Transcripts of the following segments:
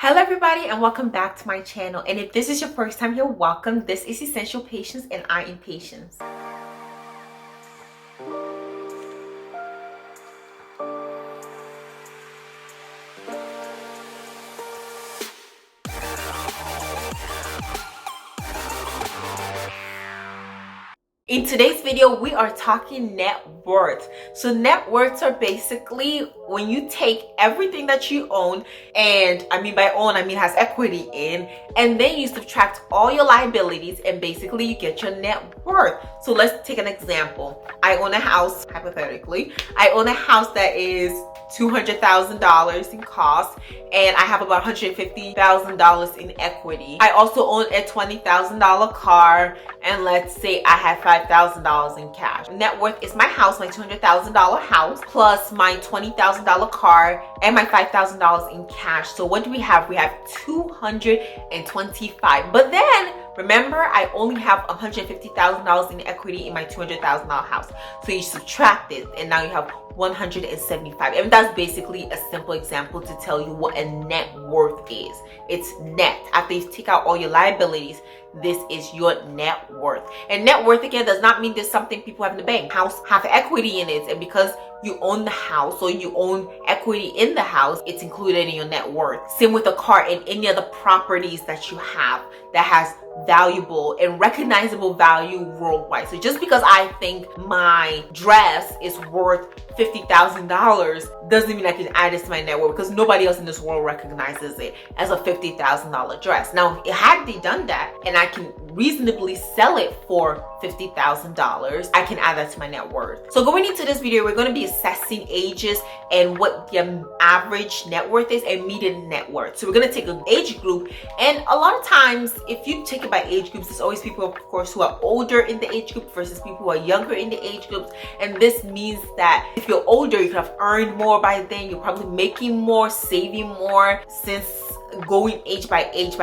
Hello everybody and welcome back to my channel, and if this is your first time here, welcome. This is Essential Patience and I Am Patience. In today's video, we are talking net worth. So net worths are basically when you take everything that you own, and I mean by own, I mean has equity in, and then you subtract all your liabilities and basically you get your net worth. So let's take an example. I own a house, hypothetically. I own a house that is $200,000 in cost, and I have about $150,000 in equity. I also own a $20,000 car, and let's say I have $5,000 in cash. Net worth is my house, my $200,000 house, plus my $20,000 car and my $5,000 in cash. So what do we have? We have $225,000. But then remember, I only have $150,000 in equity in my $200,000 house. So you subtract it, and now you have $175,000. And that's basically a simple example to tell you what a net worth is. It's net. After you take out all your liabilities, this is your net worth. And net worth, again, does not mean there's something people have in the bank. House have equity in it, and because you own the house or you own equity in the house, it's included in your net worth. Same with a car and any other properties that you have that has valuable and recognizable value worldwide. So just because I think my dress is worth $50,000 doesn't mean I can add this to my net worth, because nobody else in this world recognizes it as a $50,000 dress. Now, had they done that and I can reasonably sell it for $50,000, I can add that to my net worth. So going into this video, we're going to be assessing ages and what the average net worth is and median net worth. So we're going to take an age group, and a lot of times if you take it by age groups, there's always people, of course, who are older in the age group versus people who are younger in the age groups. And this means that if you're older, you could have earned more by then, you're probably making more, saving more, since going age by age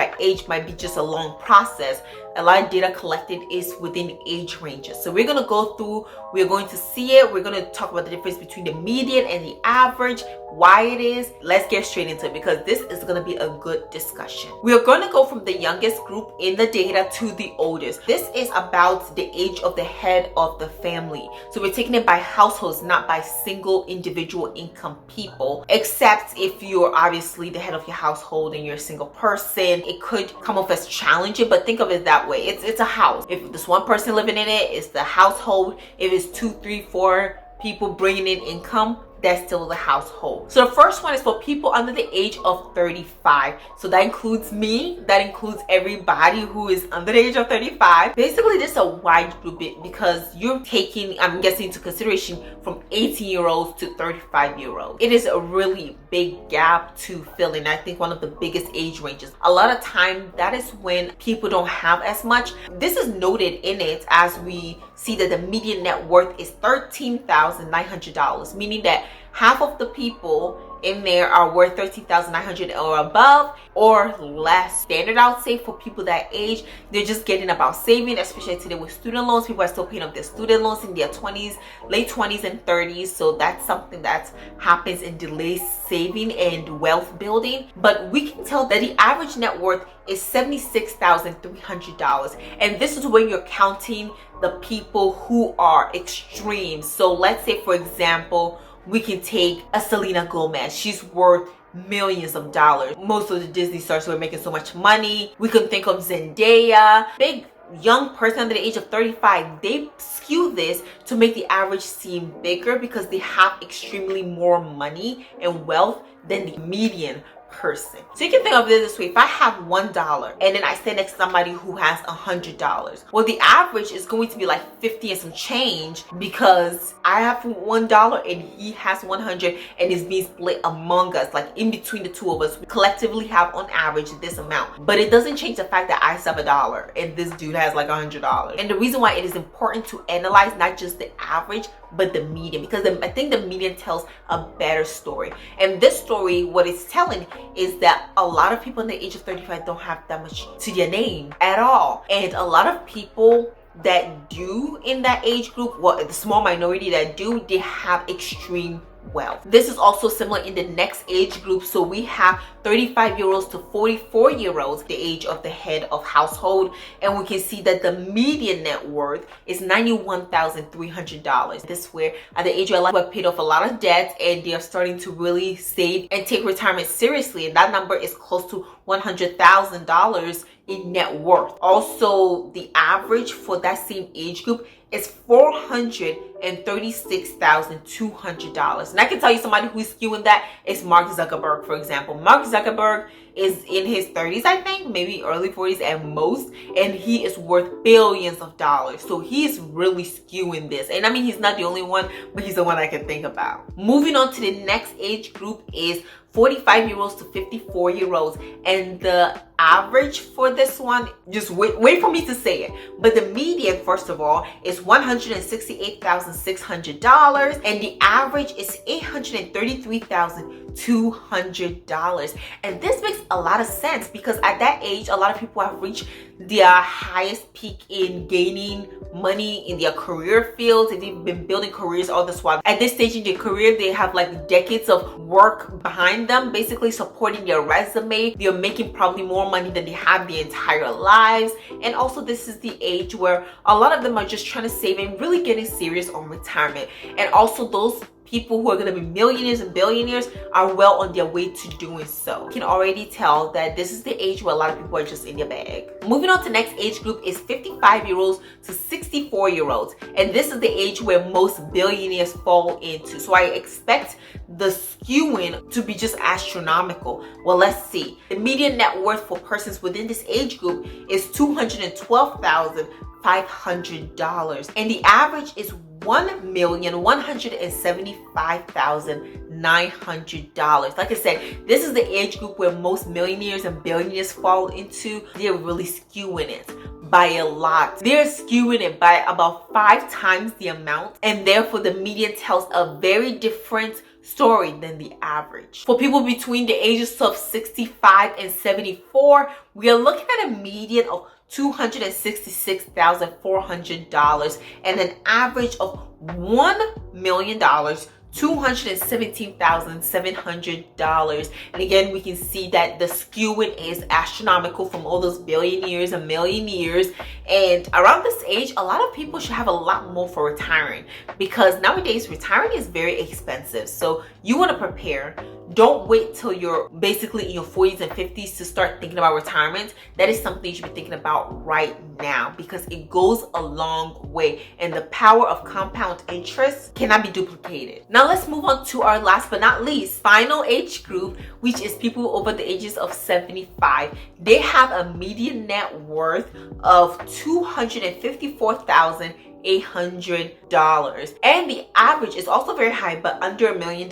might be just a long process. A lot of data collected is within age ranges. So we're going to go through, we're going to see it, we're going to talk about the difference between the median and the average, why it is. Let's get straight into it, because this is going to be a good discussion. We are going to go from the youngest group in the data to the oldest. This is about the age of the head of the family. So we're taking it by households, not by single individual income people, except if you're obviously the head of your household and you're a single person. It could come off as challenging, but think of it that way. It's a house. If there's one person living in it, it's the household. If it's 2, 3, 4 people bringing in income, that's still the household. So the first one is for people under the age of 35. So that includes me, that includes everybody who is under the age of 35. Basically, this is a wide group because you're taking, I'm guessing, into consideration from 18-year-olds to 35-year-olds. It is a really big gap to fill in. I think one of the biggest age ranges. A lot of time, that is when people don't have as much. This is noted in it as we see that the median net worth is $13,900, meaning that half of the people in there are worth $13,900 or above or less. Standard, I would say, for people that age, they're just getting about saving, especially today with student loans. People are still paying off their student loans in their 20s, late 20s and 30s. So that's something that happens in delayed saving and wealth building. But we can tell that the average net worth is $76,300. And this is when you're counting the people who are extreme. So let's say, for example, we can take a Selena Gomez. She's worth millions of dollars. Most of the Disney stars were making so much money. We can think of Zendaya, big young person under the age of 35. They skew this to make the average seem bigger because they have extremely more money and wealth than the median person. So you can think of it this way: if I have $1 and then I stand next to somebody who has $100, well, the average is going to be like 50 and some change, because I have $1 and he has 100, and it's being split among us, like in between the two of us. We collectively have on average this amount, but it doesn't change the fact that I have $1 and this dude has like $100. And the reason why it is important to analyze not just the average but the median, because I think the median tells a better story. And this story, what it's telling is that a lot of people in the age of 35 don't have that much to their name at all. And a lot of people that do in that age group, well, the small minority that do, they have extreme wealth. This is also similar in the next age group. So we have 35-year-olds to 44-year-olds, the age of the head of household, and we can see that the median net worth is $91,300. This is where at the age where a lot of people have paid off a lot of debt and they are starting to really save and take retirement seriously, and that number is close to $100,000 in net worth. Also, the average for that same age group is $436,200. And I can tell you somebody who is skewing that is Mark Zuckerberg, for example. Mark Zuckerberg is in his 30s, I think, maybe early 40s at most, and he is worth billions of dollars. So he is really skewing this. And I mean, he's not the only one, but he's the one I can think about. Moving on to the next age group is 45-year-olds to 54-year-olds, and the average for this one, just wait for me to say it, but the median, first of all, is $168,600, and the average is $833,200. And this makes a lot of sense because at that age, a lot of people have reached their highest peak in gaining money in their career fields, and they've been building careers all this while. At this stage in their career, they have like decades of work behind them, basically supporting their resume. They're making probably more money than they have their entire lives. And also, this is the age where a lot of them are just trying to save and really getting serious on retirement. And also, those people who are going to be millionaires and billionaires are well on their way to doing so. You can already tell that this is the age where a lot of people are just in their bag. Moving on to the next age group is 55-year-olds to 64-year-olds. And this is the age where most billionaires fall into. So I expect the skewing to be just astronomical. Well, let's see. The median net worth for persons within this age group is $212,500. And the average is $1,175,900. Like I said, this is the age group where most millionaires and billionaires fall into. They're really skewing it by a lot. They're skewing it by about 5 times the amount, and therefore the median tells a very different story than the average. For people between the ages of 65 and 74, we are looking at a median of $266,400 and an average of $1,217,700. And again, we can see that the skewing is astronomical from all those billionaires and millionaires. And around this age, a lot of people should have a lot more for retiring, because nowadays retiring is very expensive. So you want to prepare. Don't wait till you're basically in your 40s and 50s to start thinking about retirement. That is something you should be thinking about right now, because it goes a long way, and the power of compound interest cannot be duplicated. Now let's move on to our last but not least final age group, which is people over the ages of 75. They have a median net worth of $254,800, and the average is also very high, but under $1 million,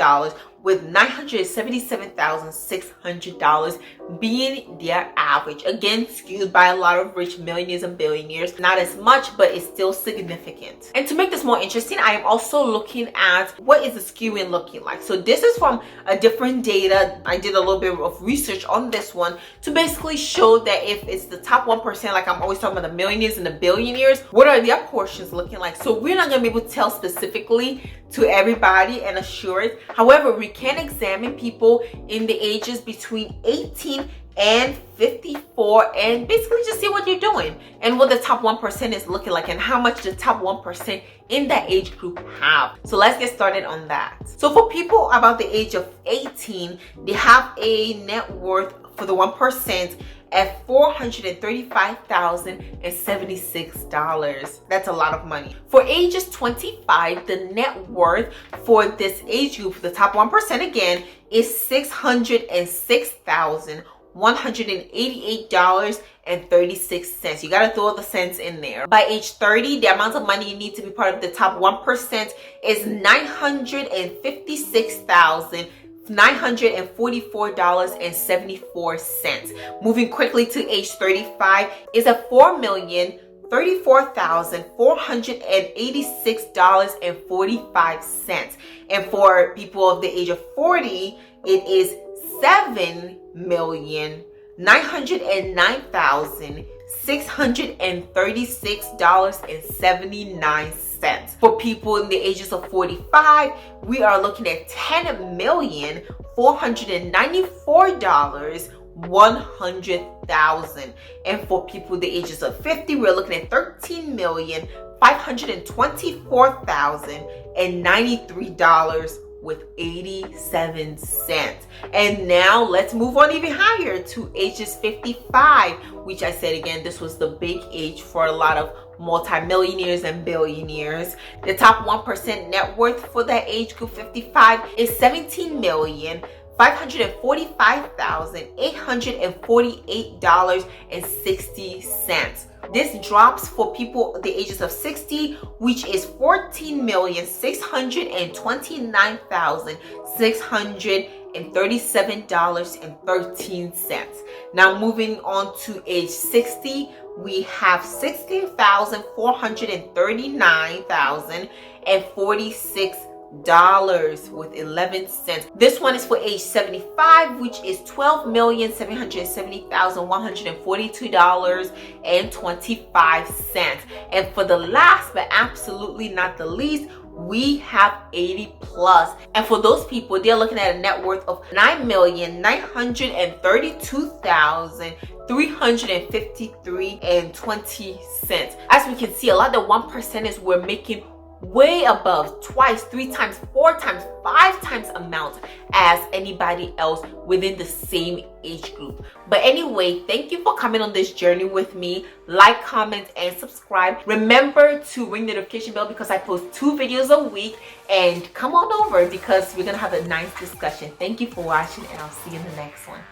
with $977,600 being their average. Again, skewed by a lot of rich millionaires and billionaires. Not as much, but it's still significant. And to make this more interesting, I am also looking at what is the skewing looking like. So this is from a different data. I did a little bit of research on this one to basically show that if it's the top 1%, like I'm always talking about the millionaires and the billionaires, what are their portions looking like? So we're not going to be able to tell specifically to everybody and assure it. However, we can examine people in the ages between 18 and 54 and basically just see what you're doing and what the top 1% is looking like and how much the top 1% in that age group have. So let's get started on that. So for people about the age of 18, they have a net worth for the 1% at $435,076. That's a lot of money. For ages 25, the net worth for this age group, the top 1% again, is $606,188.36. You gotta throw the cents in there. By age 30, the amount of money you need to be part of the top 1% is $956,944.74. Moving quickly to age 35 is a $4,034,486.45. And for people of the age of 40, it is $7,034,000 $909,636.79. For people in the ages of 45, we are looking at $10,494,100,000. And for people the ages of 50, we're looking at $13,524,093.87. And now let's move on even higher to ages 55, which I said again, this was the big age for a lot of multimillionaires and billionaires. The top 1% net worth for that age group 55 is $17,545,848.60. This drops for people the ages of 60, which is $14,629,637.13. Now moving on to age 60, we have $16,439,046.11. This one is for age 75, which is $12,770,142.25. And for the last but absolutely not the least, we have 80 plus. And for those people, they're looking at a net worth of $9,932,353.20. As we can see, a lot of the 1%ers were making way above, twice, 3 times, 4 times, 5 times amount as anybody else within the same age group. But anyway, thank you for coming on this journey with me. Like, comment, and subscribe. Remember to ring the notification bell because I post 2 videos a week. And come on over because we're gonna have a nice discussion. Thank you for watching, and I'll see you in the next one.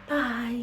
Bye.